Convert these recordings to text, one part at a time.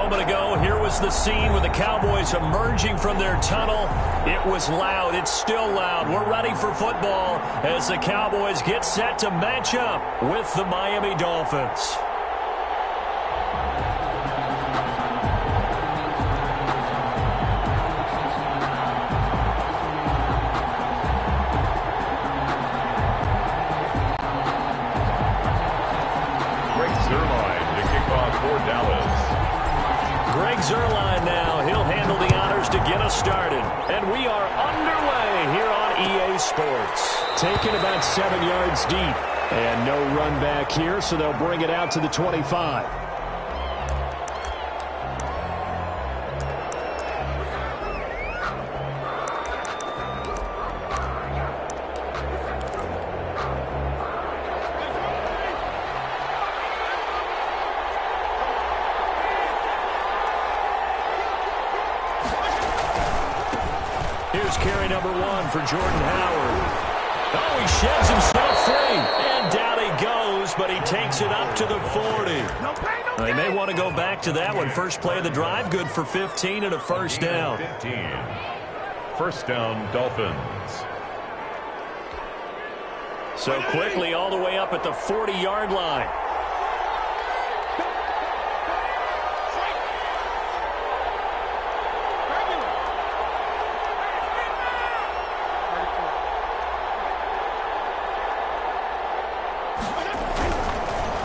moment ago, here was the scene with the Cowboys emerging from their tunnel. It was loud. It's still loud. We're ready for football as the Cowboys get set to match up with the Miami Dolphins. Greg Zuerlein now. He'll handle the honors to get us started. And we are underway here on EA Sports. Taking about 7 yards deep. And no run back here, so they'll bring it out to the 25. Here's carry number 1 for Jordan Howard. Oh, he sheds himself free. And down he goes, but he takes it up to the 40. They may want to go back to that one. First play of the drive, good for 15 and a first down. 15. First down, Dolphins. So quickly all the way up at the 40-yard line.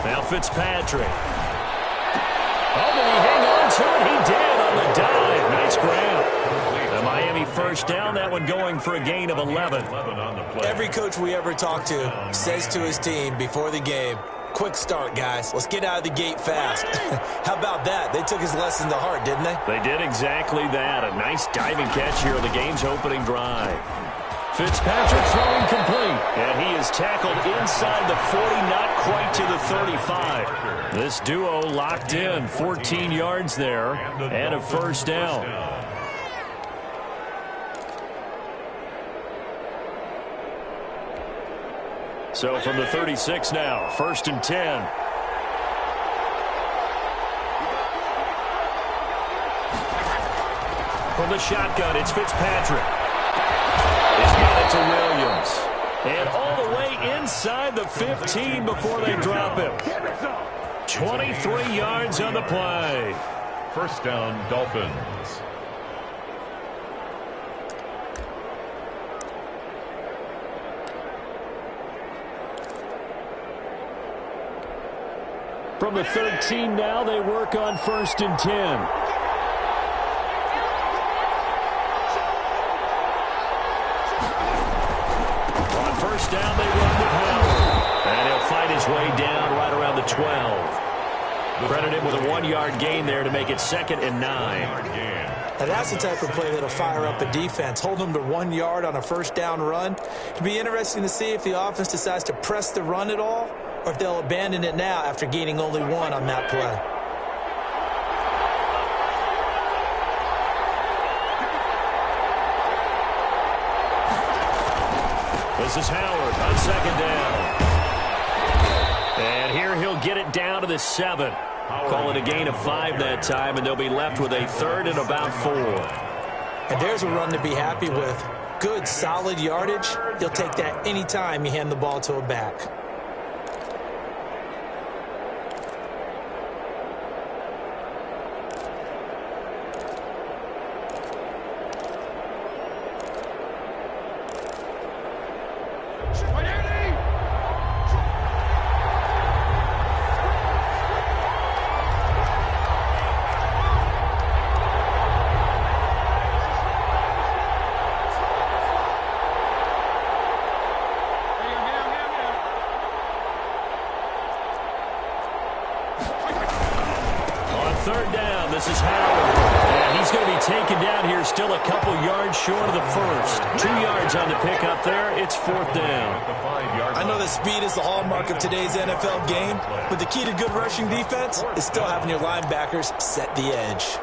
Now Fitzpatrick. Oh, did he hang on to it? He did on the dive. Nice grab. The Miami first down, that one going for a gain of 11. Every coach we ever talk to says to his team before the game, quick start, guys. Let's get out of the gate fast. How about that? They took his lesson to heart, didn't they? They did exactly that. A nice diving catch here on the game's opening drive. Fitzpatrick throwing complete. And he is tackled inside the 40, not quite to the 35. This duo locked in, 14 yards there, and a first down. So from the 36 now, 1st and 10. From the shotgun, it's Fitzpatrick. He's got it to Williams. And all the way inside the 15 before they drop him. 23 yards on the play. First down, Dolphins. From the 13 now, they work on 1st and 10. First down, they run with Howard. And he'll fight his way down right around the 12. Credit him with a 1-yard gain there to make it 2nd and 9. Now that's the type of play that'll fire up a defense. Hold them to 1 yard on a first down run. It'll be interesting to see if the offense decides to press the run at all, or if they'll abandon it now after gaining only 1 on that play. This is Howard on 2nd down. And here he'll get it down to the 7. Call it a gain of 5 that time, and they'll be left with a 3rd and about 4. And there's a run to be happy with. Good, solid yardage. He'll take that any time you hand the ball to a back. This is Howard. And he's going to be taken down here still a couple yards short of the first. 2 yards on the pickup there. It's 4th down. I know that speed is the hallmark of today's NFL game, but the key to good rushing defense is still having your linebackers set the edge.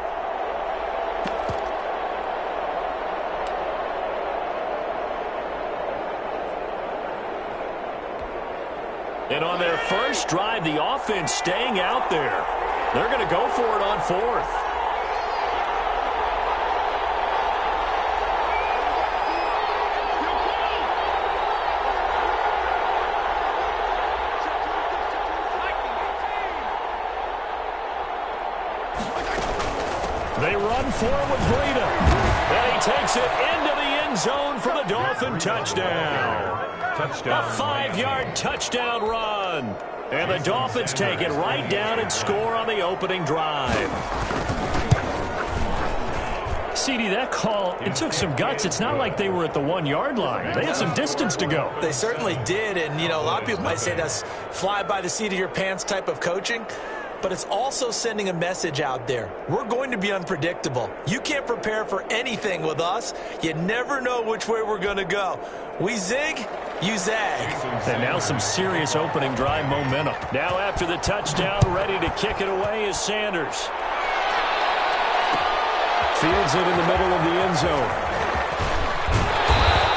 And on their first drive, the offense staying out there. They're going to go for it on 4th. They run for it with Breida. And he takes it into the end zone for the Dolphin touchdown. Touchdown. A 5-yard touchdown run. And the Dolphins take it right down and score on the opening drive. CD, that call, it took some guts. It's not like they were at the 1-yard line. They had some distance to go. They certainly did, and, you know, a lot of people might say that's fly by the seat of your pants type of coaching, but it's also sending a message out there. We're going to be unpredictable. You can't prepare for anything with us. You never know which way we're going to go. We zig, you zag. And now some serious opening drive momentum. Now after the touchdown, ready to kick it away is Sanders. Fields it in the middle of the end zone.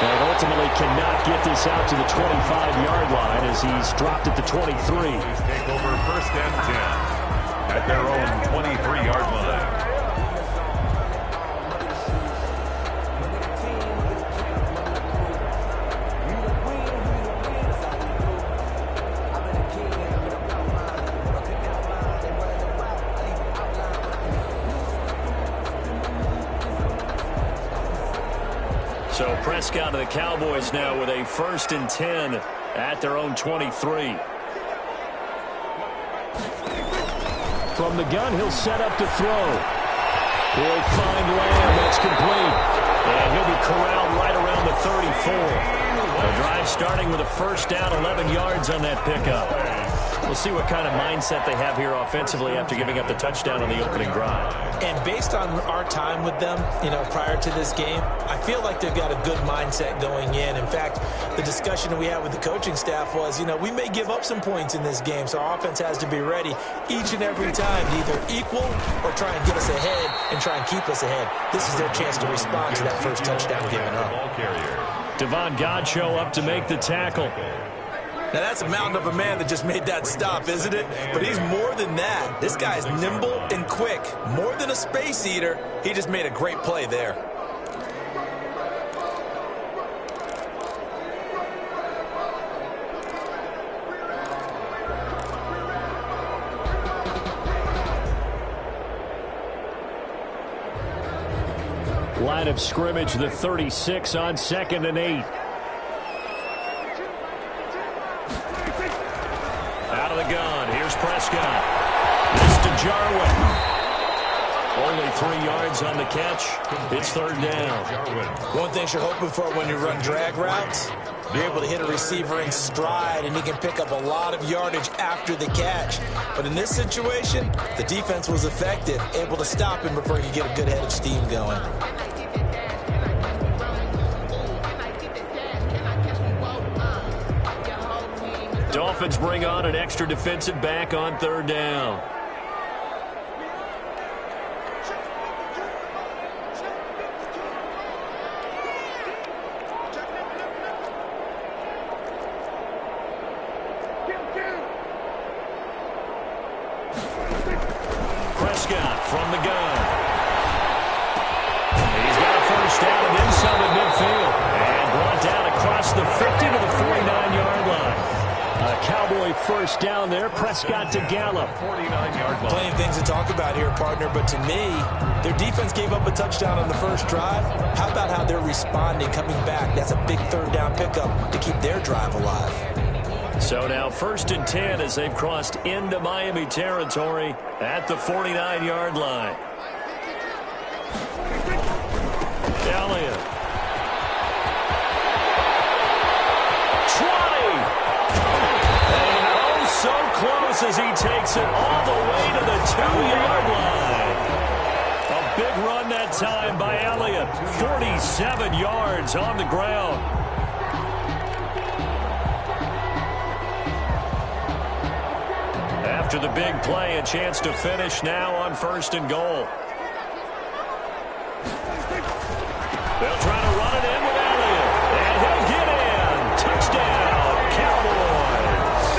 And ultimately cannot get this out to the 25-yard line as he's dropped at the 23. Take over first and 10 at their own 23-yard line. So Prescott to the Cowboys now with a 1st and 10 at their own 23. From the gun, he'll set up to throw. He'll find Lamb. That's complete. And he'll be corralled right around the 34. The drive starting with a 1st down, 11 yards on that pickup. We'll see what kind of mindset they have here offensively after giving up the touchdown on the opening drive. And based on our time with them, you know, prior to this game, I feel like they've got a good mindset going in. In fact, the discussion that we had with the coaching staff was, you know, we may give up some points in this game, so our offense has to be ready each and every time to either equal or try and get us ahead and try and keep us ahead. This is their chance to respond to that first touchdown given up. Devon Godchaux up to make the tackle. Now, that's a mountain of a man that just made that stop, isn't it? But he's more than that. This guy's nimble and quick. More than a space eater, he just made a great play there. Line of scrimmage, the 36 on 2nd and 8. Out of the gun, here's Prescott. This to Jarwin. Only 3 yards on the catch. It's 3rd down. One thing you're hoping for when you run drag routes, you're able to hit a receiver in stride, and he can pick up a lot of yardage after the catch. But in this situation, the defense was effective, able to stop him before he could get a good head of steam going. Dolphins bring on an extra defensive back on 3rd down. Prescott from the gun. He's got a 1st down and then some at midfield. And brought down across the 50 to the 49-yard line. A Cowboy 1st down there. Prescott to Gallup. 49-yard line. Plenty of things to talk about here, partner, but to me, their defense gave up a touchdown on the first drive. How about how they're responding, coming back? That's a big 3rd down pickup to keep their drive alive. So now 1st and 10 as they've crossed into Miami territory at the 49-yard line. Elliott. So close as he takes it all the way to the 2-yard line. A big run that time by Elliott. 47 yards on the ground. After the big play, a chance to finish now on 1st and goal. They'll try to run it in with Elliott. And he'll get in. Touchdown, Cowboys.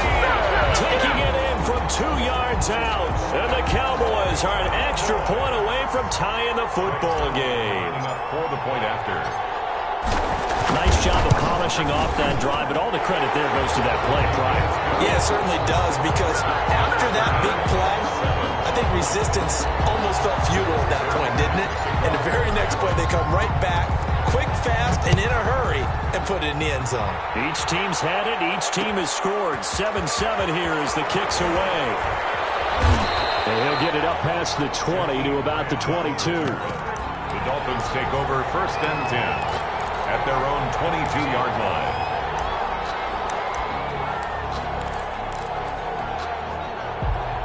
Taking it in from 2 yards out. And the Cowboys are an extra point away from tying the football game. For the point after. Nice job of polishing off that drive, but all the credit there goes to that play prior. Yeah, it certainly does, because after that big play, I think resistance almost felt futile at that point, didn't it? And the very next play, they come right back, quick, fast, and in a hurry, and put it in the end zone. Each team's had it. Each team has scored. 7-7 here as the kick's away. And he'll get it up past the 20 to about the 22. The Dolphins take over 1st and 10 at their own 22-yard line.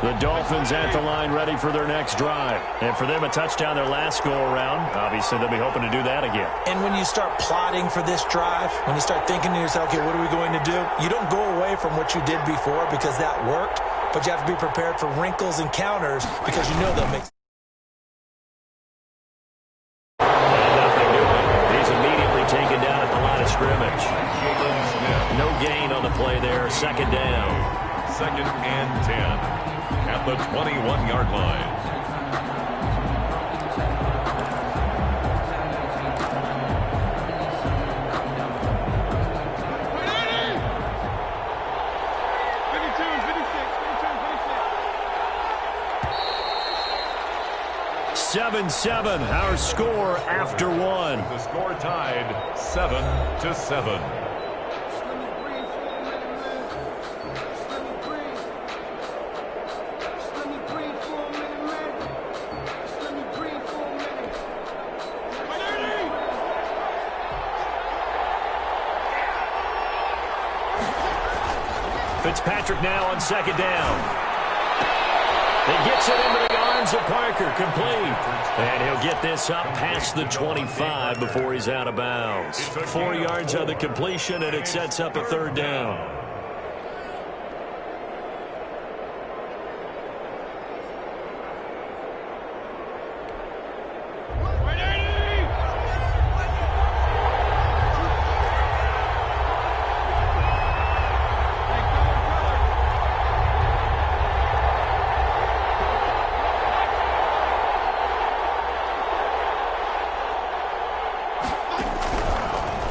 The Dolphins at the line ready for their next drive. And for them, a touchdown their last go-around. Obviously, they'll be hoping to do that again. And when you start plotting for this drive, when you start thinking to yourself, okay, what are we going to do? You don't go away from what you did before because that worked, but you have to be prepared for wrinkles and counters because you know they'll make. And nothing doing. He's immediately taken down at the line of scrimmage. No gain on the play there. 2nd down. 2nd and 10. At the 21-yard line. Seven, our score after one. The score tied 7-7. Fitzpatrick now on 2nd down. He gets it into the arms of Parker, complete. And he'll get this up past the 25 before he's out of bounds. 4 yards on the completion, and it sets up a 3rd down.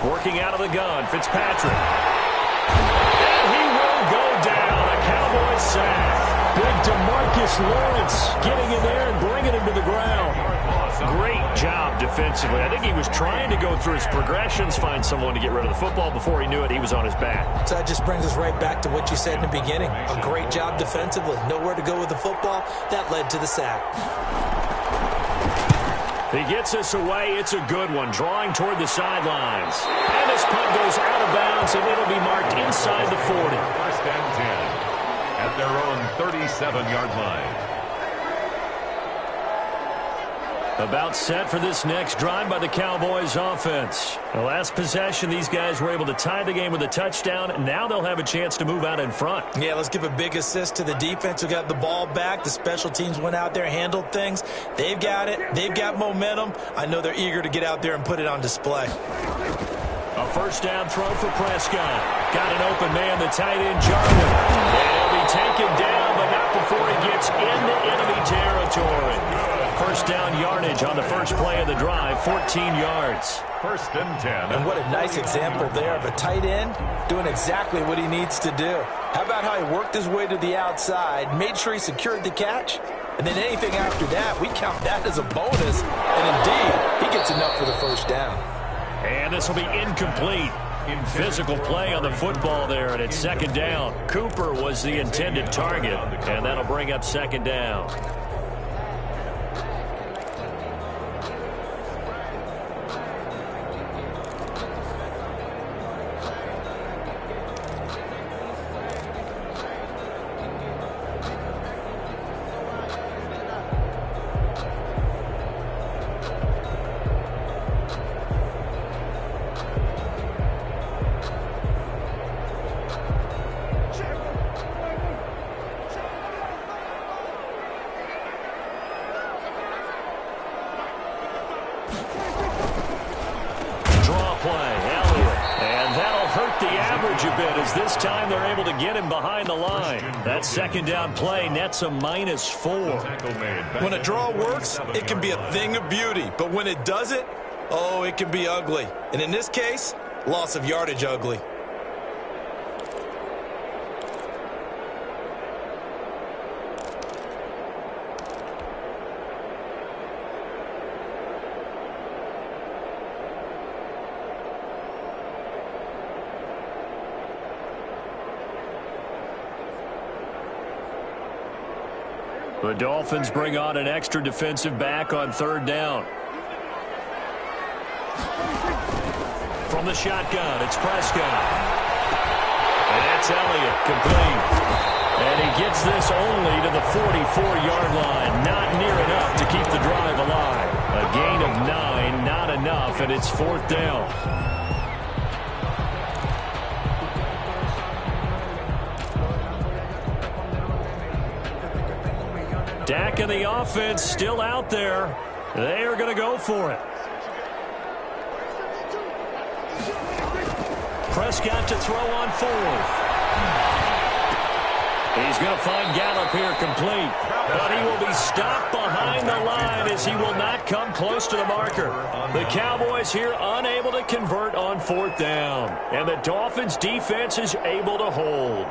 Working out of the gun, Fitzpatrick. And he will go down. A Cowboys sack. Big DeMarcus Lawrence getting in there and bringing him to the ground. Great job defensively. I think he was trying to go through his progressions, find someone to get rid of the football. Before he knew it, he was on his back. So that just brings us right back to what you said in the beginning. A great job defensively. Nowhere to go with the football. That led to the sack. He gets us away. It's a good one. Drawing toward the sidelines. And this punt goes out of bounds, and it'll be marked inside the 40. 1st and 10 at their own 37-yard line. About set for this next drive by the Cowboys offense. The last possession, these guys were able to tie the game with a touchdown. Now they'll have a chance to move out in front. Yeah, let's give a big assist to the defense who got the ball back. The special teams went out there, handled things. They've got it. They've got momentum. I know they're eager to get out there and put it on display. A 1st down throw for Prescott. Got an open man, the tight end, Jarwin. And he'll be taken down, but not before he gets into enemy territory. 1st down yardage on the first play of the drive, 14 yards. 1st and 10. And what a nice example there of a tight end doing exactly what he needs to do. How about how he worked his way to the outside, made sure he secured the catch, and then anything after that, we count that as a bonus. And indeed, he gets enough for the 1st down. And this will be incomplete. Physical play on the football there, and it's 2nd down. Cooper was the intended target, and that'll bring up 2nd down. This time they're able to get him behind the line. That 2nd down play nets a -4. When a draw works, it can be a thing of beauty. But when it doesn't, oh, it can be ugly. And in this case, loss of yardage ugly. The Dolphins bring on an extra defensive back on third down. From the shotgun, it's Prescott. And that's Elliott, complete. And he gets this only to the 44-yard line. Not near enough to keep the drive alive. A gain of 9, not enough, and it's fourth down. Dak and the offense still out there. They are going to go for it. Prescott to throw on fourth. He's going to find Gallup here complete. But he will be stopped behind the line as he will not come close to the marker. The Cowboys here unable to convert on fourth down. And the Dolphins defense is able to hold.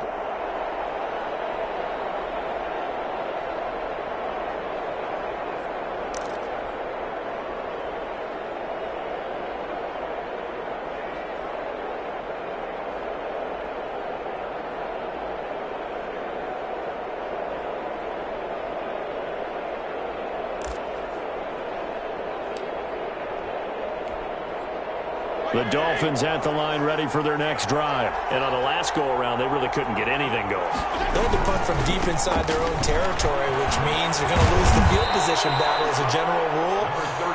The Dolphins at the line ready for their next drive. And on the last go-around, they really couldn't get anything going. They had to punt from deep inside their own territory, which means they're going to lose the field position battle as a general rule.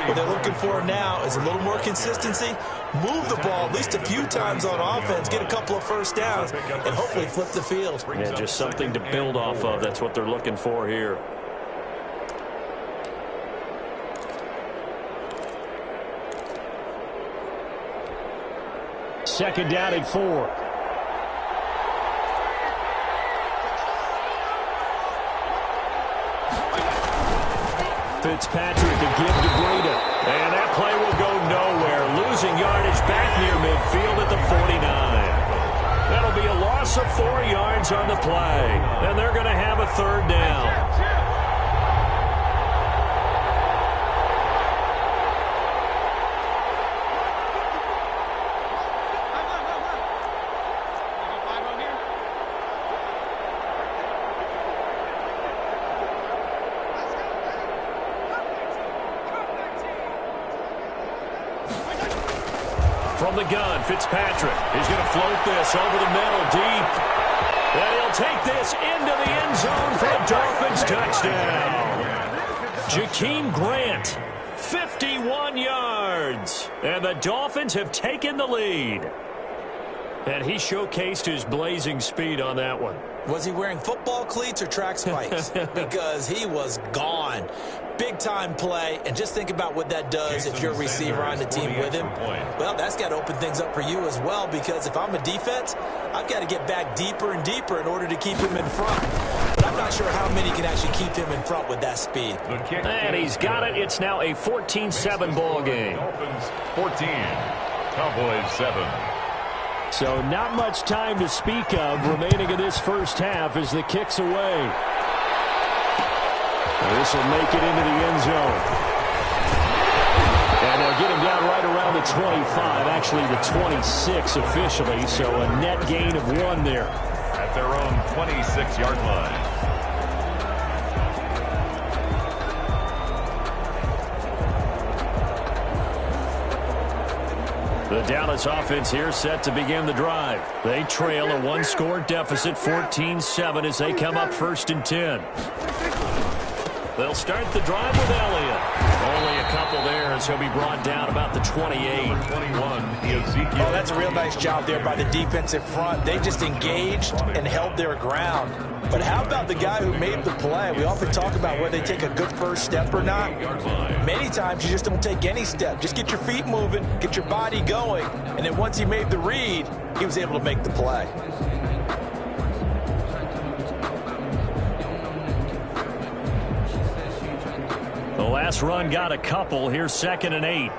What they're looking for now is a little more consistency, move the ball at least a few times on offense, get a couple of first downs, and hopefully flip the field. Yeah, just something to build off of. That's what they're looking for here. Second down and 4. Fitzpatrick to give to Breida. And that play will go nowhere. Losing yardage back near midfield at the 49. That'll be a loss of 4 yards on the play. And they're going to have a third down. From the gun, Fitzpatrick. He's going to float this over the middle, deep. And he'll take this into the end zone for a Dolphins touchdown. Jakeem Grant, 51 yards. And the Dolphins have taken the lead. And he showcased his blazing speed on that one. Was he wearing football cleats or track spikes? Because he was gone. Big-time play, and just think about what that does if you're a receiver on the team with him. Well, that's got to open things up for you as well, because if I'm a defense, I've got to get back deeper and deeper in order to keep him in front. But I'm not sure how many can actually keep him in front with that speed. And he's got it. It's now a 14-7 ball game. Dolphins 14, Cowboys 7. So not much time to speak of remaining in this first half as the kick's away. This will make it into the end zone. And they'll get him down right around the 25, actually the 26 officially, so a net gain of 1 there. At their own 26-yard line. The Dallas offense here set to begin the drive. They trail a 1-score deficit, 14-7, as they come up 1st and 10. They'll start the drive with Elliott. Only a couple there as he'll be brought down about the 28. 21, Ezekiel. Oh, that's a real nice job there by the defensive front. They just engaged and held their ground. But how about the guy who made the play? We often talk about whether they take a good first step or not. Many times you just don't take any step. Just get your feet moving, get your body going, and then once he made the read, he was able to make the play. The last run got a couple. Here's 2nd and 8.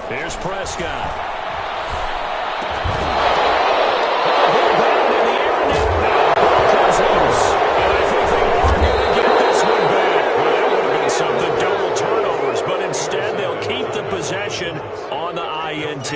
Here's Prescott. In the air now. Comes loose. And I think they are going to get this one. completion on the INT.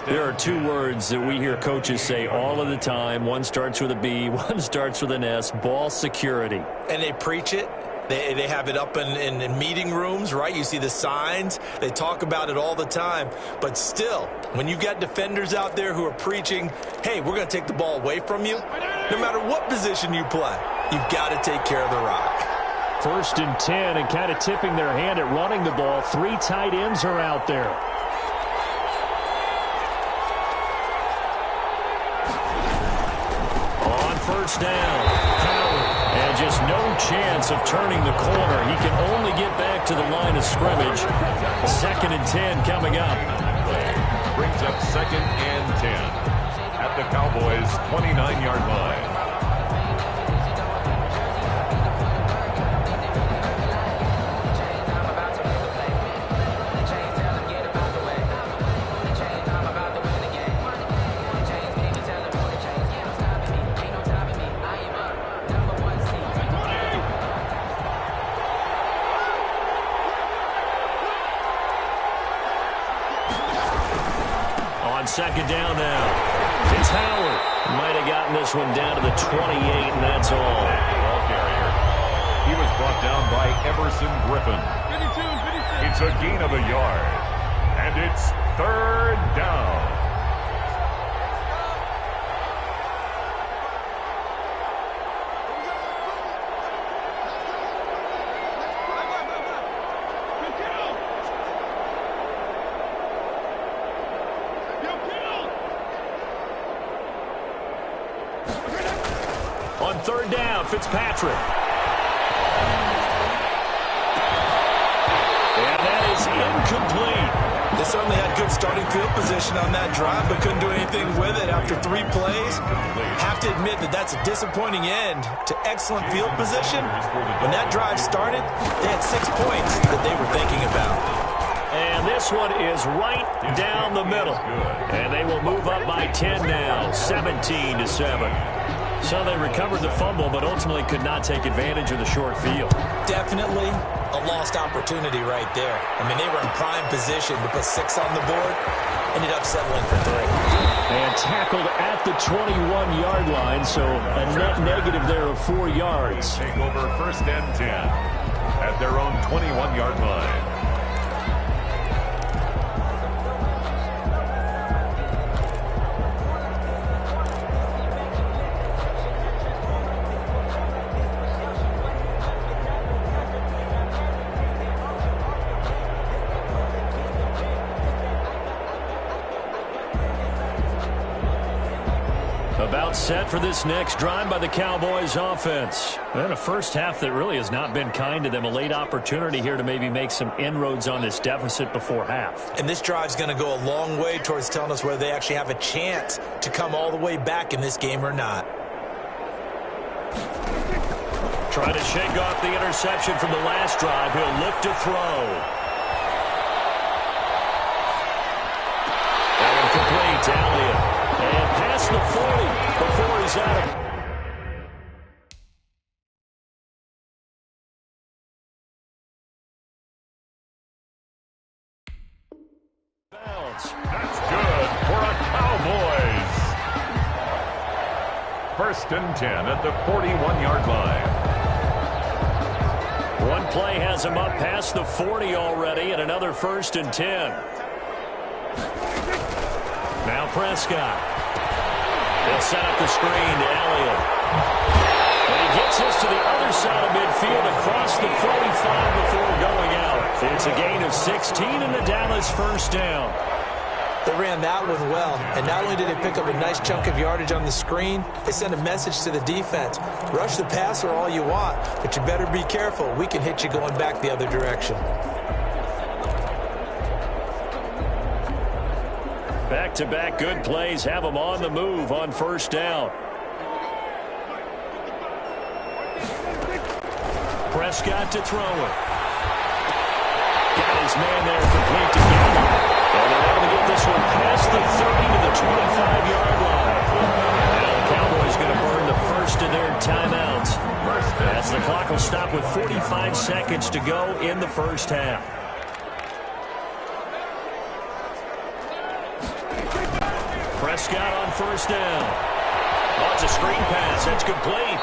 There are two words that we hear coaches say all of the time. One starts with a B, one starts with an S, ball security. And they preach it. They have it up in meeting rooms, right? You see the signs. They talk about it all the time. But still, when you've got defenders out there who are preaching, hey, we're going to take the ball away from you, no matter what position you play, you've got to take care of the rock. 1st and 10, and kind of tipping their hand at running the ball. 3 tight ends are out there. On 1st down, Howard. And just no chance of turning the corner. He can only get back to the line of scrimmage. 2nd and 10 coming up. Brings up 2nd and 10 at the Cowboys' 29-yard line. On 2nd down now, it's Howard. Might have gotten this one down to the 28, and that's all. Ball carrier. He was brought down by Emerson Griffin. It's a gain of a yard, and it's 3rd down. On 3rd down, Fitzpatrick. And that is incomplete. They certainly had good starting field position on that drive, but couldn't do anything with it after 3 plays. Have to admit that that's a disappointing end to excellent field position. When that drive started, they had 6 points that they were thinking about. And this one is right down the middle. And they will move up by 10 now, 17-7. So they recovered the fumble, but ultimately could not take advantage of the short field. Definitely a lost opportunity right there. I mean, they were in prime position to put 6 on the board. Ended up settling for 3. And tackled at the 21-yard line, so a net negative there of 4 yards. Take over 1st and 10 at their own 21-yard line. About set for this next drive by the Cowboys offense. And a first half that really has not been kind to them. A late opportunity here to maybe make some inroads on this deficit before half. And this drive's going to go a long way towards telling us whether they actually have a chance to come all the way back in this game or not. Trying to shake off the interception from the last drive. He'll look to throw. And complete to Elliott. And past the 40 before he's out of bounds. That's good for a Cowboys. 1st and 10 at the 41-yard line. One play has him up past the 40 already, and another 1st and 10. Now Prescott. They'll set up the screen to Elliott. And he gets this to the other side of midfield across the 45 before going out. It's a gain of 16 and the Dallas 1st down. They ran that one well, and not only did they pick up a nice chunk of yardage on the screen, they sent a message to the defense. Rush the passer all you want, but you better be careful. We can hit you going back the other direction. Back-to-back good plays have them on the move on 1st down. Prescott to throw it. Got his man there complete to Gallup. And they're able to get this one past the 30 to the 25-yard line. Now the Cowboys going to burn the first of their timeouts. As the clock will stop with 45 seconds to go in the 1st half. Prescott on first down. Oh, it's a screen pass. That's complete.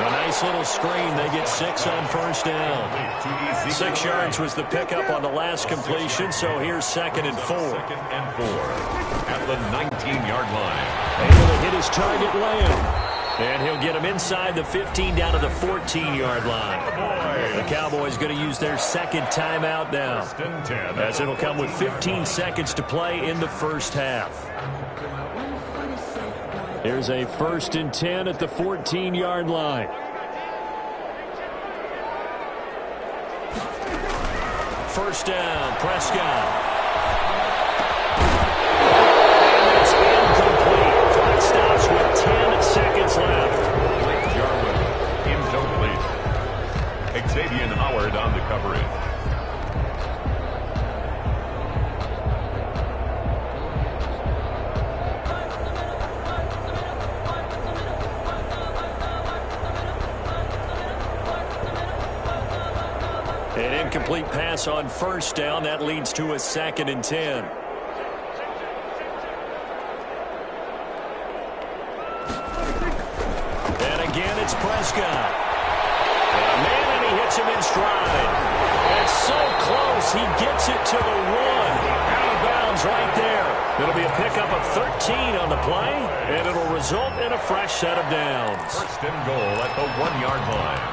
A nice little screen. They get 6 on first down. 6 yards was the pickup on the last completion, so here's 2nd and 4. 2nd and 4 at the 19-yard line. Able to hit his target Lamb. And he'll get him inside the 15 down to the 14-yard line. The Cowboys going to use their 2nd timeout now, as it'll come with 15 seconds to play in the first half. Here's a 1st and 10 at the 14-yard line. First down, Prescott. And it's incomplete. Clock stops with 10 seconds left. Blake Jarwin, incomplete. Xavier Howard on the coverage. An incomplete pass on first down. That leads to a 2nd and 10. And again, it's Prescott. Man, and he hits him in stride. And so close, he gets it to the 1. Out of bounds right there. It'll be a pickup of 13 on the play, and it'll result in a fresh set of downs. 1st and goal at the 1-yard line.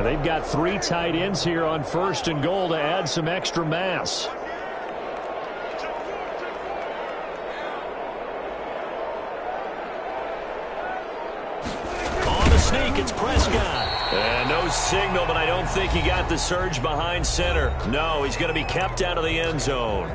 They've got 3 tight ends here on 1st and goal to add some extra mass. On the sneak, it's Prescott. And no signal, but I don't think he got the surge behind center. No, he's going to be kept out of the end zone.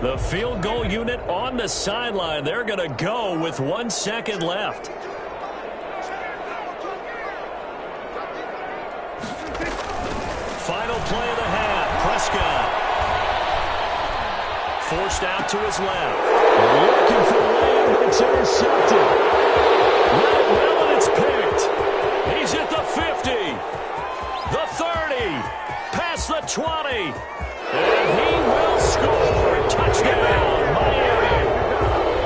The field goal unit on the sideline. They're going to go with 1 second left. Final play of the half. Prescott. Forced out to his left. Looking for Lamb, but it's intercepted. Well, and it's picked. He's at the 50. The 30. Past the 20. And he will score. Touchdown, Miami.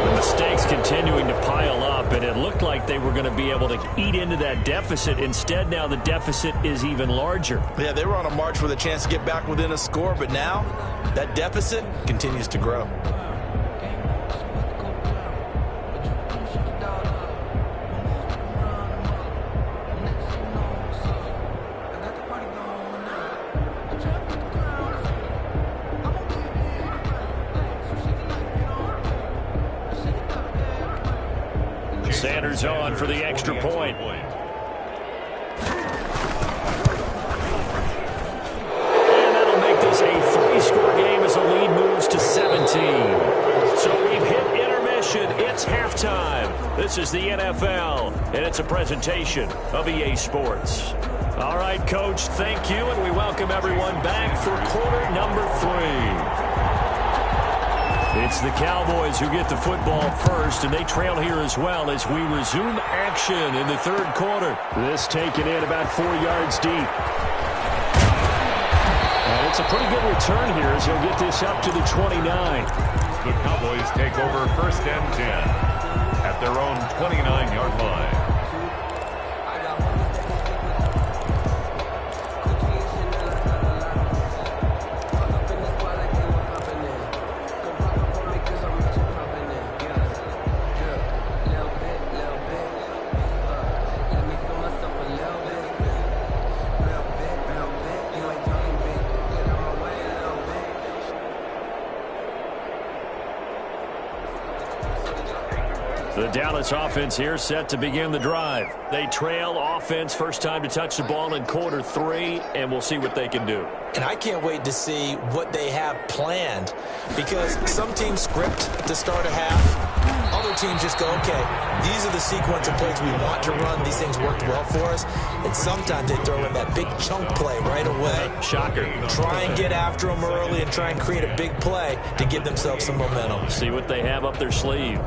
The mistakes continuing to pile up, and it looked like they were going to be able to eat into that deficit. Instead, now the deficit is even larger. Yeah, they were on a march with a chance to get back within a score, but now that deficit continues to grow. Sanders on for the extra point. And that'll make this a 3-score game as the lead moves to 17. So we've hit intermission. It's halftime. This is the NFL, and it's a presentation of EA Sports. All right, Coach, thank you, and we welcome everyone back for quarter number 3. It's the Cowboys who get the football first, and they trail here as well as we resume action in the 3rd quarter. This taken in about 4 yards deep. And it's a pretty good return here as he'll get this up to the 29. The Cowboys take over 1st and 10 at their own 29-yard line. Dallas offense here set to begin the drive. They trail offense first time to touch the ball in quarter 3, and we'll see what they can do. And I can't wait to see what they have planned, because some teams script to start a half. Other teams just go, okay, these are the sequence of plays we want to run. These things worked well for us. And sometimes they throw in that big chunk play right away. Shocker. Try and get after them early and try and create a big play to give themselves some momentum. See what they have up their sleeve.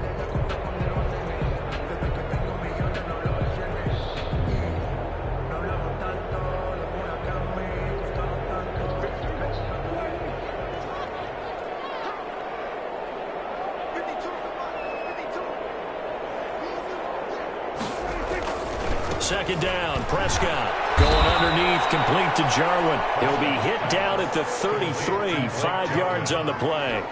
Second down, Prescott going underneath, complete to Jarwin. He'll be hit down at the 33, 5 yards on the play.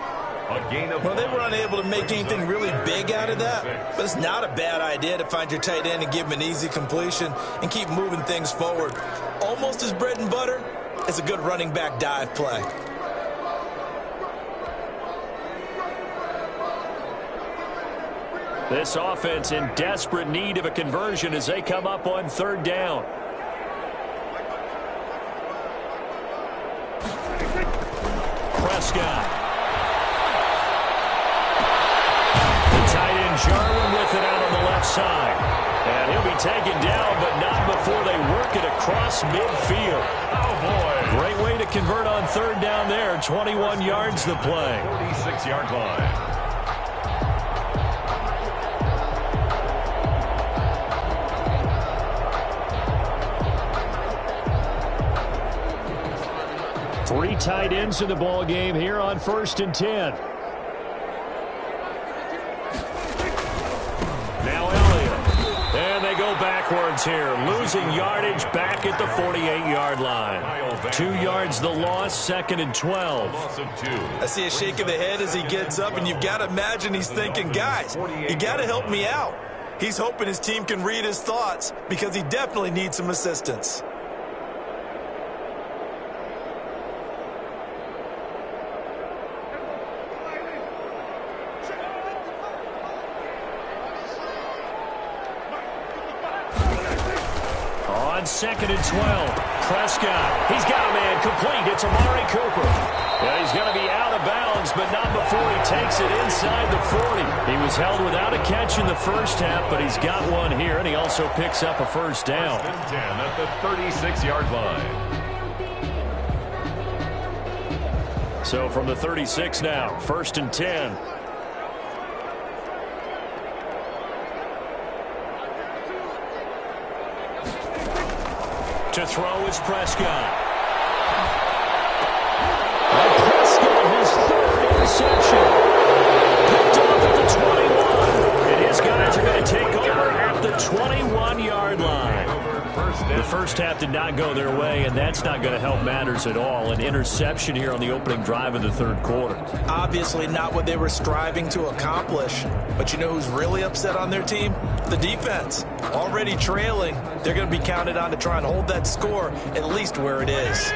Well, they were unable to make anything really big out of that, but it's not a bad idea to find your tight end and give him an easy completion and keep moving things forward. Almost as bread and butter as a good running back dive play. This offense in desperate need of a conversion as they come up on third down. Prescott. The tight end Jarwin with it out on the left side. And he'll be taken down, but not before they work it across midfield. Oh, boy. Great way to convert on third down there. 21 yards the play. 46-yard line. Three tight ends in the ball game here on 1st and 10. Now Elliott. And they go backwards here. Losing yardage back at the 48-yard line. 2 yards the loss, 2nd and 12. I see a shake of the head as he gets up, and you've got to imagine he's thinking, guys, you got to help me out. He's hoping his team can read his thoughts because he definitely needs some assistance. On 2nd and 12, Prescott. He's got a man complete. It's Amari Cooper. Yeah, he's going to be out of bounds, but not before he takes it inside the 40. He was held without a catch in the first half, but he's got one here, and he also picks up a first down. 1st and 10 at the 36-yard line. So from the 36 now, 1st and 10. To throw is Prescott. And Prescott, his 3rd interception. Picked off at the 21. And his guys are going to take over at the 21-yard line. The first half did not go their way, and that's not going to help matters at all. An interception here on the opening drive of the 3rd quarter. Obviously not what they were striving to accomplish. But you know who's really upset on their team? The defense. Already trailing, they're going to be counted on to try and hold that score at least where it is.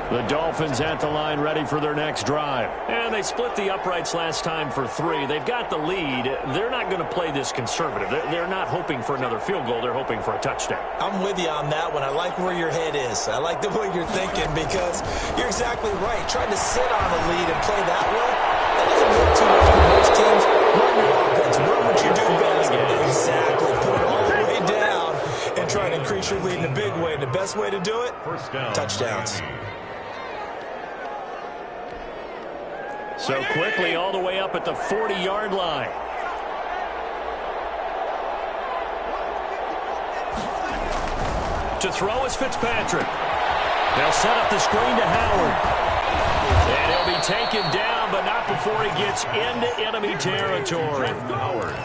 The Dolphins at the line ready for their next drive. And they split the uprights last time for 3. They've got the lead. They're not going to play this conservative. They're not hoping for another field goal. They're hoping for a touchdown. I'm with you on that one. I like where your head is. I like the way you're thinking because you're exactly right. Trying to sit on a lead and play that way, that doesn't work too well for most teams. Run your offense. Run what you do best. Exactly. Put it all the way down and try to increase your lead in a big way. And the best way to do it, touchdowns. So quickly all the way up at the 40-yard line. To throw is Fitzpatrick. They'll set up the screen to Howard. And he'll be taken down, but not before he gets into enemy territory.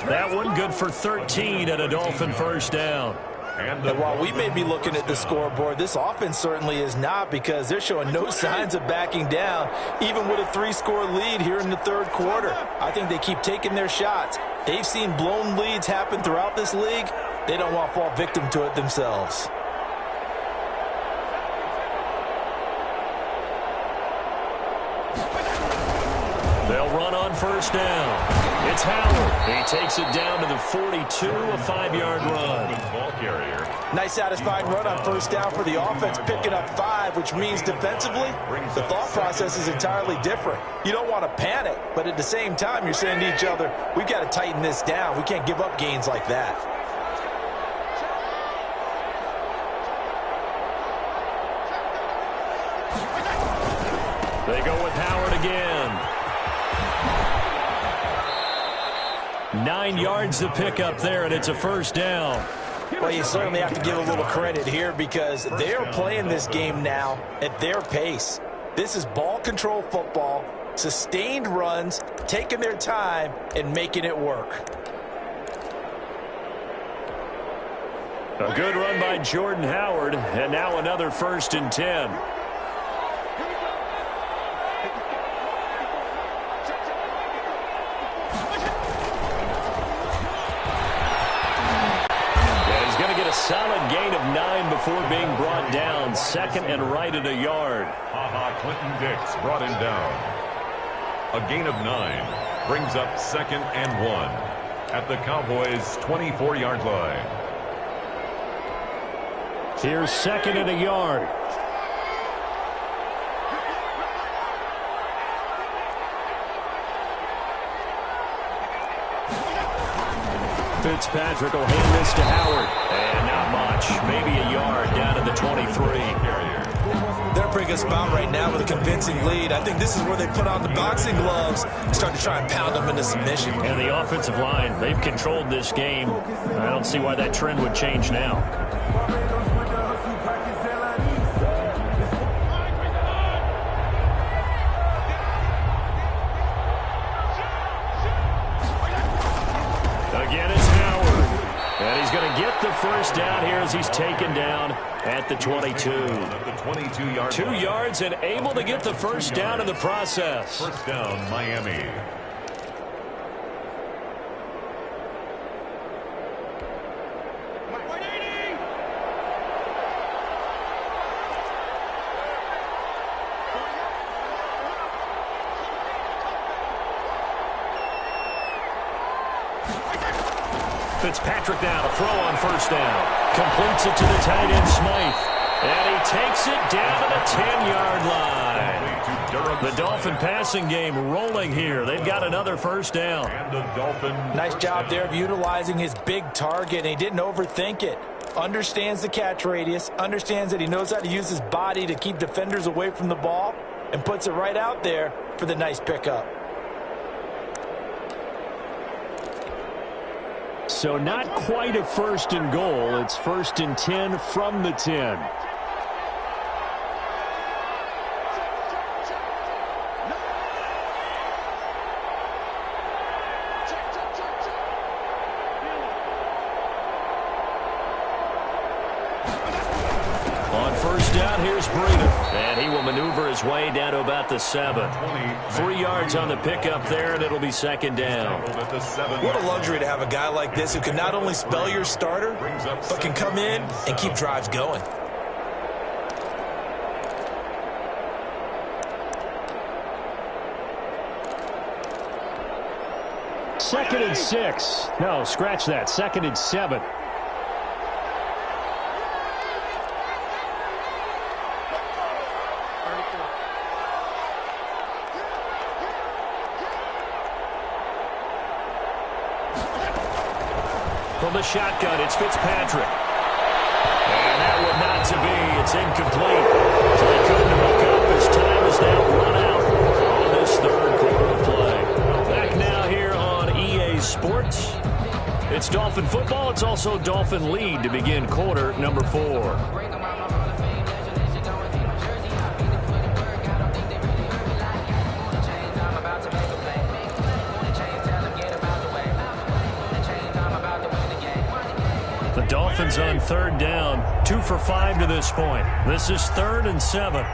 That one good for 13 and a Dolphin first down. And while we may be looking at the scoreboard, this offense certainly is not because they're showing no signs of backing down, even with a 3-score lead here in the 3rd quarter. I think they keep taking their shots. They've seen blown leads happen throughout this league. They don't want to fall victim to it themselves. They'll run on first down. It's Howard. He takes it down to the 42, a 5-yard run. Ball carrier. Nice satisfying run on first down for the offense, picking up 5, which means defensively, the thought process is entirely different. You don't want to panic, but at the same time, you're saying to each other, we've got to tighten this down. We can't give up gains like that. They go with Howard again. 9 yards to pick up there, and it's a first down. Well, you certainly have to give a little credit here because they're playing this game now at their pace. This is ball control football, sustained runs, taking their time, and making it work. A good run by Jordan Howard, and now another 1st and 10. Solid gain of 9 before being brought down. 2nd and right at a yard. Clinton Dix brought him down. A gain of 9 brings up 2nd and 1 at the Cowboys' 24-yard line. Here's 2nd and a yard. Fitzpatrick will hand this to Howard. And not much. Maybe a yard down to the 23. They're a pretty good spot right now with a convincing lead. I think this is where they put on the boxing gloves and start to try and pound them into submission. And the offensive line, they've controlled this game. I don't see why that trend would change now. Again, it's Howard. And he's going to get the first down here as he's taken down at the 22. 2 yards and able to get the first down in the process. First down, Miami. Fitzpatrick now to throw on first down. Completes it to the tight end, Smythe. And he takes it down to the 10-yard line. The Dolphin passing game rolling here. They've got another first down. And the Dolphin. Nice job there of utilizing his big target, and he didn't overthink it. Understands the catch radius, understands that he knows how to use his body to keep defenders away from the ball, and puts it right out there for the nice pickup. So not quite a 1st and goal. It's 1st and 10 from the 10. On first down, here's Breida. And he will maneuver his way down to about the 7. 3 yards on the pickup there, and it'll be 2nd down. What a luxury to have a guy like this who can not only spell your starter, but can come in and keep drives going. Second and 6. No, scratch that. 2nd and 7. From the shotgun, it's Fitzpatrick. And that one not to be. It's incomplete. So they couldn't hook up as time is now run out on this 3rd quarter of play. Back now here on EA Sports. It's Dolphin football. It's also Dolphin lead to begin quarter number 4. The Dolphins on 3rd down, 2 for 5 to this point. This is 3rd and 7.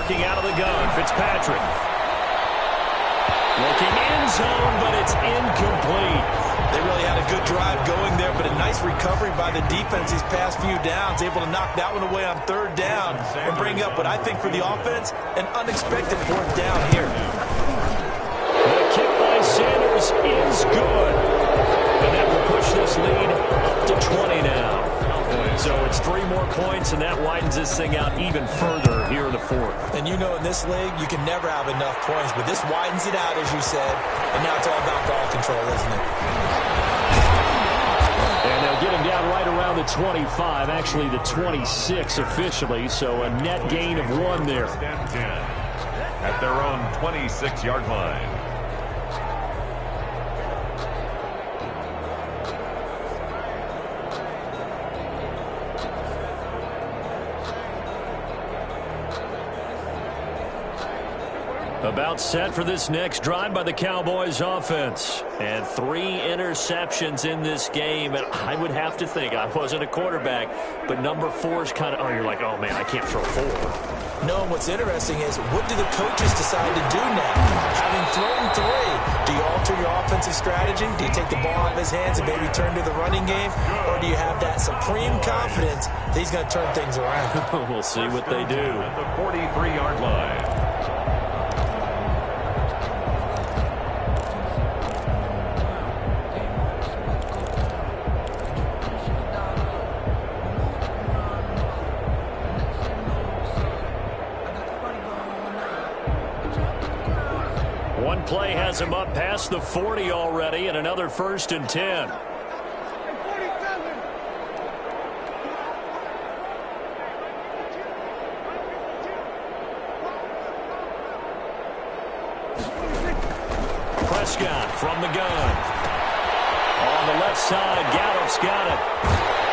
working out of the gun. Fitzpatrick. Looking end zone, but it's incomplete. They really had a good drive going there, but a nice recovery by the defense these past few downs, able to knock that one away on third down and bring up what I think for the offense, an unexpected fourth down here. The kick by Sanders is good. And that will push this lead up to 20 now. So it's 3 more points, and that widens this thing out even further here in the fourth. And you know in this league, you can never have enough points, but this widens it out, as you said, and now it's all about ball control, isn't it? And they'll get him down right around the 25, actually the 26 officially, so a net gain of 1 there. At their own 26-yard line. About set for this next drive by the Cowboys offense. And 3 interceptions in this game. And I would have to think, I wasn't a quarterback, but number 4 is kind of, oh, you're like, oh, man, I can't throw 4. No, and what's interesting is, what do the coaches decide to do now? Having thrown 3, do you alter your offensive strategy? Do you take the ball out of his hands and maybe turn to the running game? Or do you have that supreme confidence that he's going to turn things around? We'll see what they do. At the 43-yard line. One play has him up past the 40 already, and another 1st and 10. Prescott from the gun. On the left side, Gallup's got it.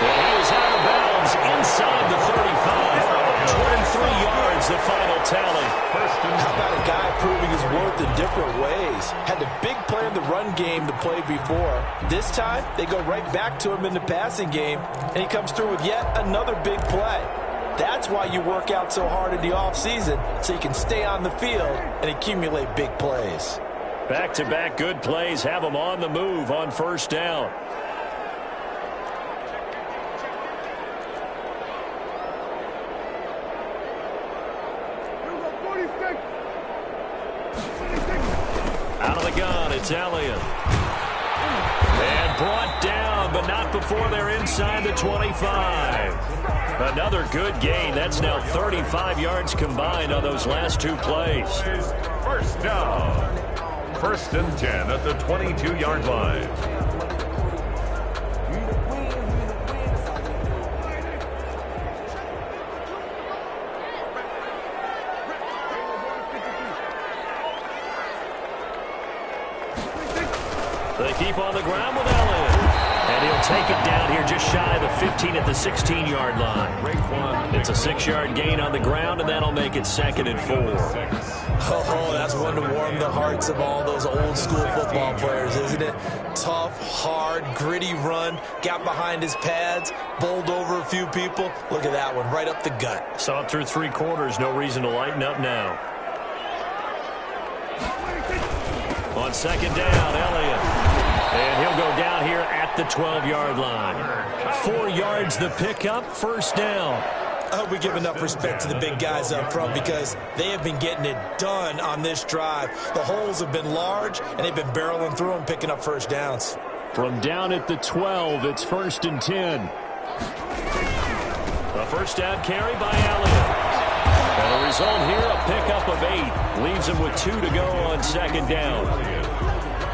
And he is out of bounds inside the 35. 23 yards, the final tally. How about a guy proving his worth in different ways? Had the big play in the run game to play before. This time, they go right back to him in the passing game, and he comes through with yet another big play. That's why you work out so hard in the offseason, so you can stay on the field and accumulate big plays. Back-to-back good plays have them on the move on 1st down. Out of the gun, it's Elliott. And brought down, but not before they're inside the 25. Another good gain. That's now 35 yards combined on those last 2 plays. 1st down. 1st and 10 at the 22-yard line. They keep on the ground with Elliott. And he'll take it down here just shy of the 15 at the 16-yard line. It's a 6-yard gain on the ground, and that'll make it 2nd and 4. Oh, that's one to warm the hearts of all those old-school football players, isn't it? Tough, hard, gritty run, got behind his pads, bowled over a few people. Look at that one, right up the gut. Saw it through 3 quarters, no reason to lighten up now. On 2nd down, Elliott. And he'll go down here at the 12-yard line. 4 yards the pickup, 1st down. I hope we give enough respect to the big guys up front, because they have been getting it done on this drive. The holes have been large, and they've been barreling through them, picking up 1st downs. From down at the 12, it's 1st and 10. A 1st down carry by Elliott. And the result here, a pickup of 8. Leaves him with 2 to go on 2nd down.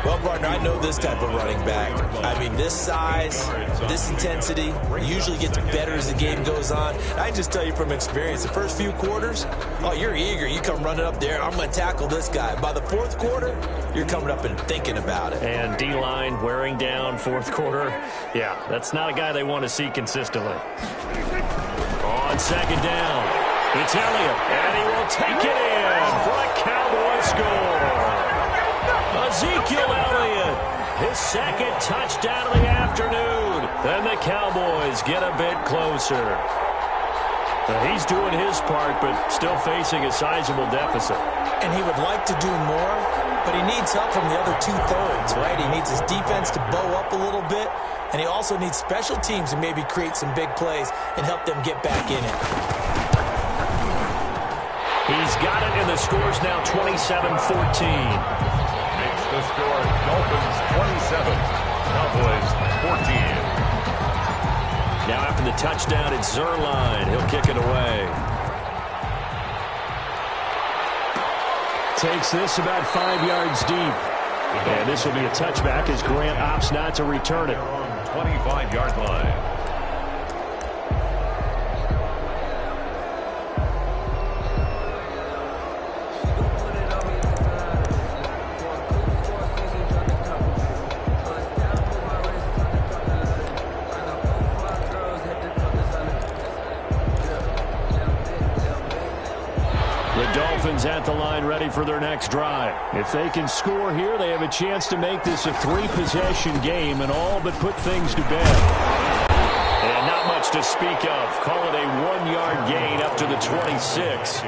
Well, partner, I know this type of running back. I mean, this size, this intensity usually gets better as the game goes on. I can just tell you from experience, the first few quarters, oh, you're eager. You come running up there, I'm going to tackle this guy. By the 4th quarter, you're coming up and thinking about it. And D-line wearing down 4th quarter. Yeah, that's not a guy they want to see consistently. On 2nd down, it's Elliott, and he will take it in for a Cowboy score. Ezekiel Elliott, his 2nd touchdown of the afternoon. Then the Cowboys get a bit closer. He's doing his part, but still facing a sizable deficit. And he would like to do more, but he needs help from the other two-thirds, right? He needs his defense to bow up a little bit, and he also needs special teams to maybe create some big plays and help them get back in it. He's got it, and the score's now 27-14. Makes the score Dolphins 27, Cowboys 14. Now after the touchdown, it's Zerline. He'll kick it away. Takes this about 5 yards deep. And this will be a touchback as Grant opts not to return it. 25-yard line. At the line ready for their next drive. If they can score here, they have a chance to make this a 3-possession game and all but put things to bed. And not much to speak of. Call it a 1-yard gain up to the 26.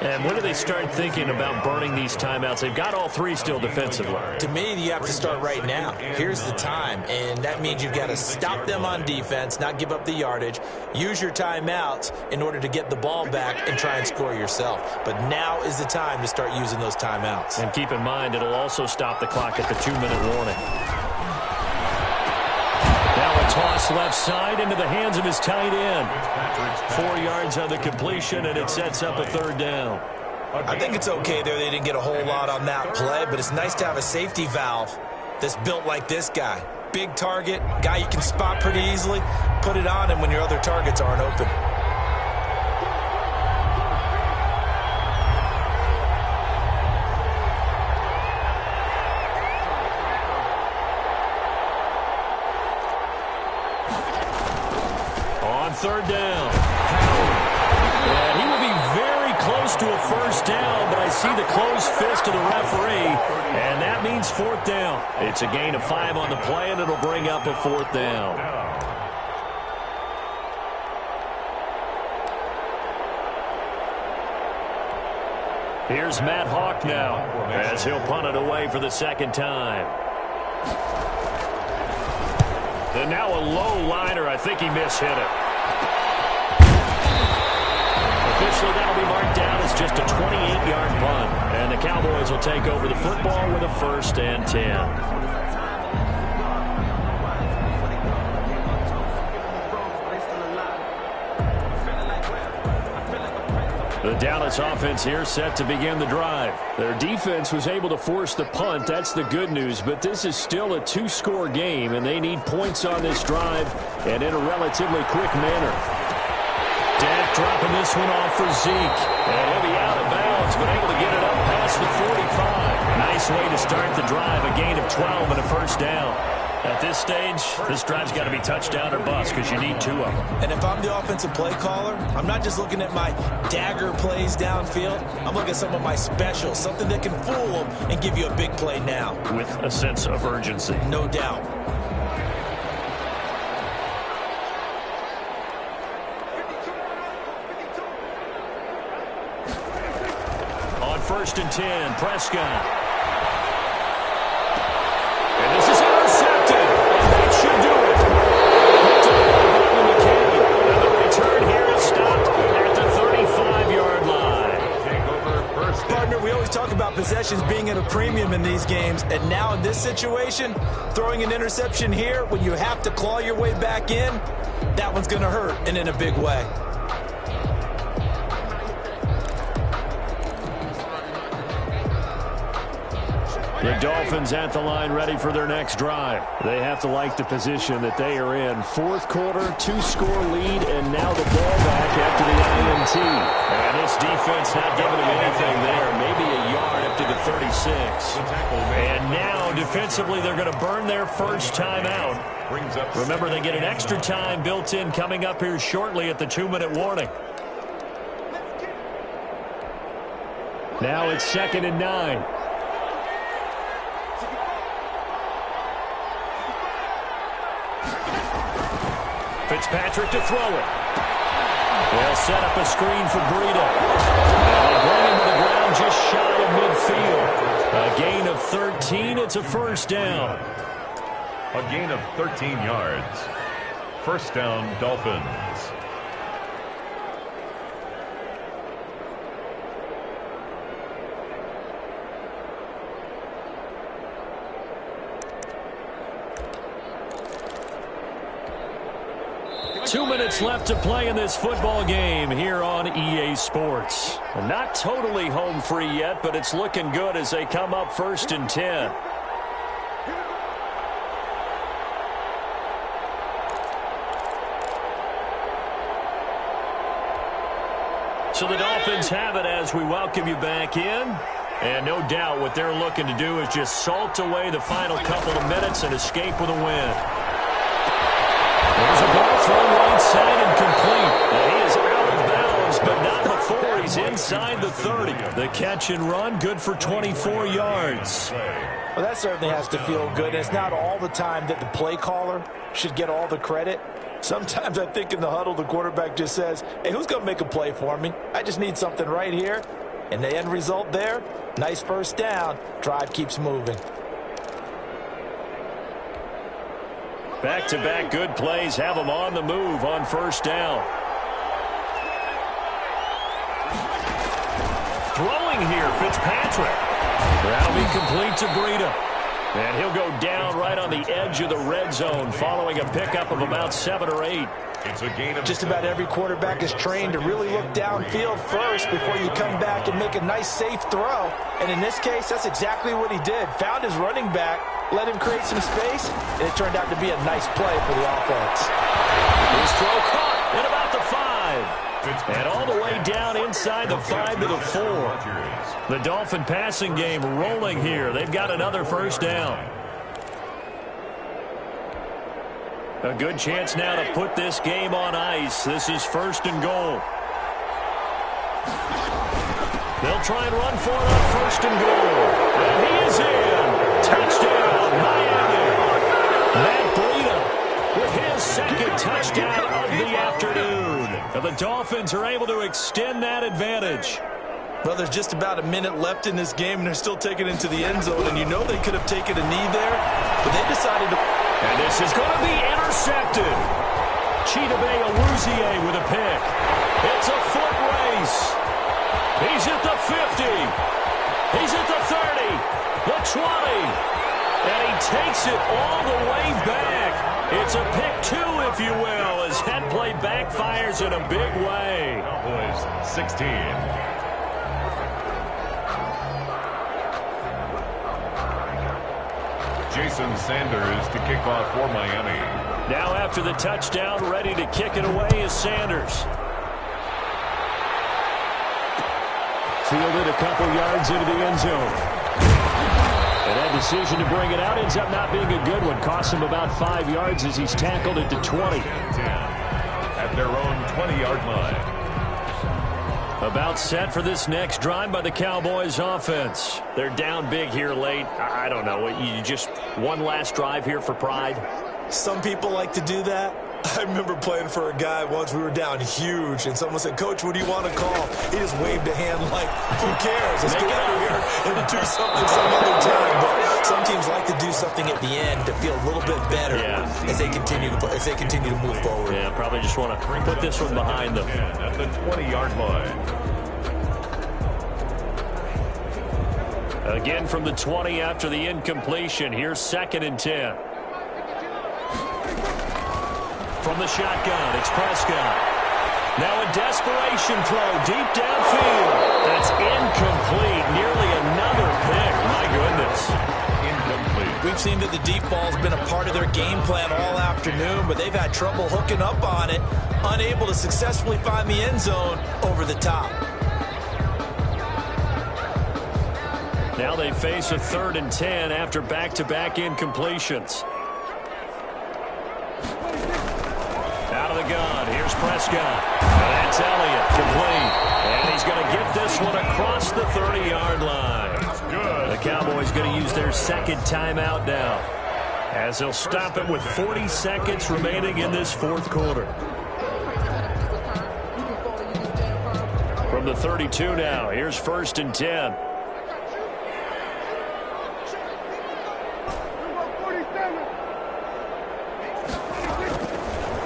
And when do they start thinking about burning these timeouts? They've got all three still defensively. To me, you have to start right now. Here's the time, and that means you've got to stop them on defense, not give up the yardage, use your timeouts in order to get the ball back and try and score yourself. But now is the time to start using those timeouts. And keep in mind, it'll also stop the clock at the 2-minute warning. Now a toss left side into the hands of his tight end. 4 yards on the completion, and it sets up a 3rd down. I think it's okay there. They didn't get a whole lot on that play, but it's nice to have a safety valve that's built like this guy. Big target, guy you can spot pretty easily. Put it on him when your other targets aren't open. On 3rd down. And he will be very close to a 1st down, but I see the closed fist of the referee, and that means 4th down. It's a gain of 5 on the play, and it'll bring up a 4th down. Here's Matt Hawk now, as he'll punt it away for the 2nd time. And now a low liner. I think he mishit it. Officially, that'll be marked down as just a 28-yard punt. And the Cowboys will take over the football with a 1st and 10. The Dallas offense here set to begin the drive. Their defense was able to force the punt. That's the good news. But this is still a 2-score game, and they need points on this drive and in a relatively quick manner. Dak dropping this one off for Zeke. And he'll be out of bounds, but able to get it up past the 45. Nice way to start the drive. A gain of 12 and a 1st down. At this stage, this drive's got to be touchdown or bust because you need 2 of them. And if I'm the offensive play caller, I'm not just looking at my dagger plays downfield. I'm looking at some of my specials, something that can fool them and give you a big play now. With a sense of urgency. No doubt. On 1st and 10, Prescott. And this is intercepted, and that should do it. And the return here is stopped at the 35-yard line. Partner, we always talk about possessions being at a premium in these games, and now in this situation, throwing an interception here when you have to claw your way back in, that one's going to hurt, and in a big way. The Dolphins at the line ready for their next drive. They have to like the position that they are in. 4th quarter, 2-score lead, and now the ball back after the INT. And this defense not giving them anything there. Maybe a yard up to the 36. And now, defensively, they're going to burn their 1st time out. Remember, they get an extra time built in coming up here shortly at the 2-minute warning. Now it's 2nd and 9. Fitzpatrick to throw it. They'll set up a screen for Breida. And they bring him to the ground just shy of midfield. A gain of 13. It's a first down. A gain of 13 yards. First down, Dolphins. Two minutes left to play in this football game here on EA Sports. Not totally home free yet, but it's looking good as they come up 1st and 10. So the Dolphins have it as we welcome you back in. And no doubt what they're looking to do is just salt away the final couple of minutes and escape with a win. There's a ball thrown right side and complete. And he is out of bounds, but not before he's inside the 30. The catch and run, good for 24 yards. Well, that certainly has to feel good. It's not all the time that the play caller should get all the credit. Sometimes I think in the huddle, the quarterback just says, hey, who's going to make a play for me? I just need something right here. And the end result there, nice first down. Drive keeps moving. Back-to-back good plays have them on the move on first down. Throwing here, Fitzpatrick. That'll be complete to Breida. And he'll go down right on the edge of the red zone following a pickup of about 7 or 8. It's a gain of just about every quarterback is trained to really look downfield first before you come back and make a nice, safe throw. And in this case, that's exactly what he did. Found his running back, let him create some space, and it turned out to be a nice play for the offense. His throw caught at about the 5. And all the way down inside the 5 to the 4. The Dolphin passing game rolling here. They've got another first down. A good chance now to put this game on ice. This is 1st and goal. They'll try and run for it on 1st and goal. And he is in. Touchdown, Miami. Matt Breida with his second touchdown of the afternoon. And the Dolphins are able to extend that advantage. Well, there's just about a minute left in this game, and they're still taking it into the end zone. And you know they could have taken a knee there, but they decided to... And this is going to be intercepted. Chidobe Awuzie with a pick. It's a foot race. He's at the 50. He's at the 30. The 20. And he takes it all the way back. It's a pick 2, if you will, as that play backfires in a big way. Cowboys 16. Jason Sanders to kick off for Miami. Now after the touchdown, ready to kick it away is Sanders. Fielded a couple yards into the end zone. And that decision to bring it out ends up not being a good one. Cost him about 5 yards as he's tackled it to 20. 10 at their own 20-yard line. About set for this next drive by the Cowboys offense. They're down big here late. I don't know. You just one last drive here for pride? Some people like to do that. I remember playing for a guy once. We were down huge, and someone said, Coach, what do you want to call? He just waved a hand like, who cares? Let's get out of here and do something some other time. But some teams like to do something at the end to feel a little bit better as they continue to move forward. Yeah, probably just want to put this one behind them. At the 20-yard line. Again from the 20 after the incompletion. Here's 2nd and 10. From the shotgun, it's Prescott. Now a desperation throw deep downfield. That's incomplete. Nearly another pick. My goodness. Incomplete. We've seen that the deep ball's been a part of their game plan all afternoon, but they've had trouble hooking up on it, unable to successfully find the end zone over the top. Now they face a 3rd and 10 after back-to-back incompletions. Out of the gun, here's Prescott. And that's Elliott, complete. And he's going to get this one across the 30-yard line. Good. The Cowboys going to use their 2nd timeout now, as they'll stop it with 40 seconds remaining in this 4th quarter. From the 32 now, here's 1st and 10.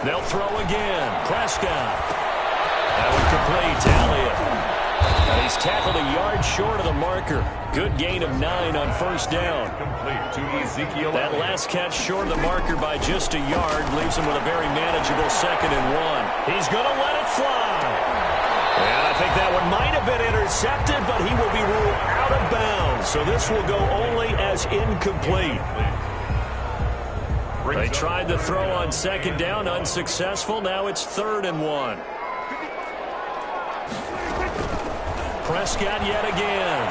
They'll throw again. Prescott. That was complete to Elliott. And he's tackled a yard short of the marker. Good gain of 9 on 1st down. Complete to Ezekiel. That last catch short of the marker by just a yard leaves him with a very manageable 2nd and 1. He's going to let it fly. And I think that one might have been intercepted, but he will be ruled out of bounds. So this will go only as incomplete. They tried to throw on 2nd down, unsuccessful. Now it's 3rd and 1. Prescott yet again.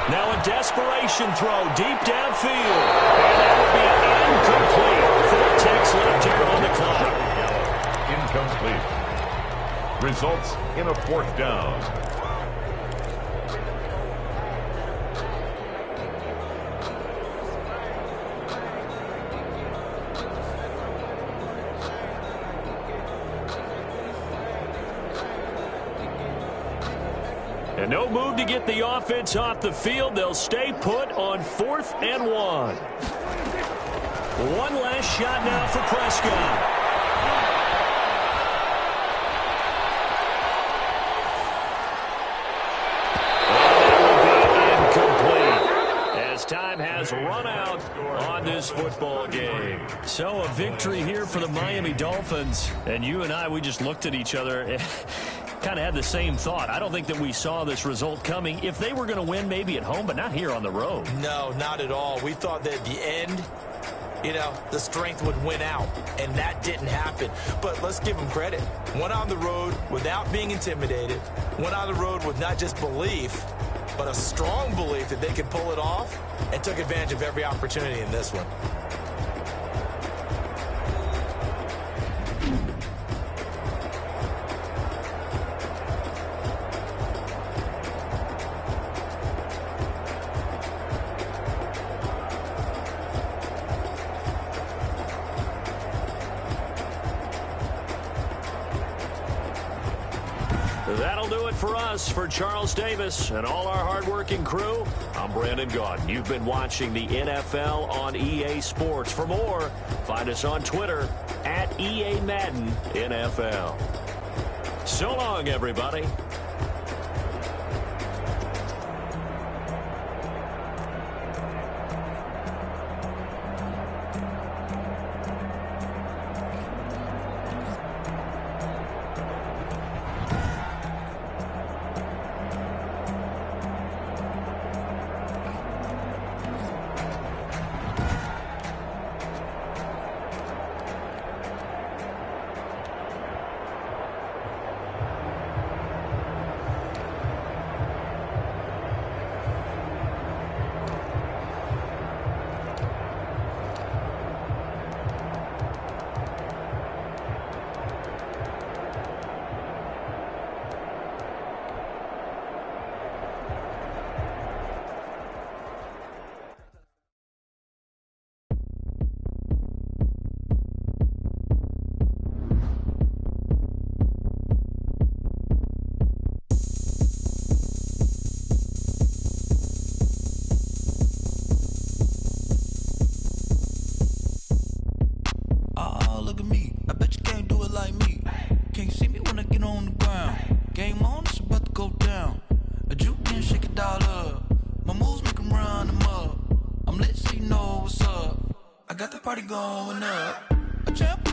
Now a desperation throw deep downfield. And that will be incomplete. 4 ticks left here on the clock. Incomplete. Results in a 4th down. And no move to get the offense off the field. They'll stay put on 4th and 1. One last shot now for Prescott. Time has run out on this football game. So a victory here for the Miami Dolphins. And you and I, we just looked at each other and kind of had the same thought. I don't think that we saw this result coming. If they were going to win, maybe at home, but not here on the road. No, not at all. We thought that at the end, you know, the strength would win out, and that didn't happen. But let's give them credit. Went on the road without being intimidated. Went on the road with not just belief, but a strong belief that they could pull it off, and took advantage of every opportunity in this one. That'll do it for us. For Charles Davis and all our hardworking crew, I'm Brandon Gaudin. You've been watching the NFL on EA Sports. For more, find us on Twitter at EA Madden NFL. So long, everybody. Party going up. A champ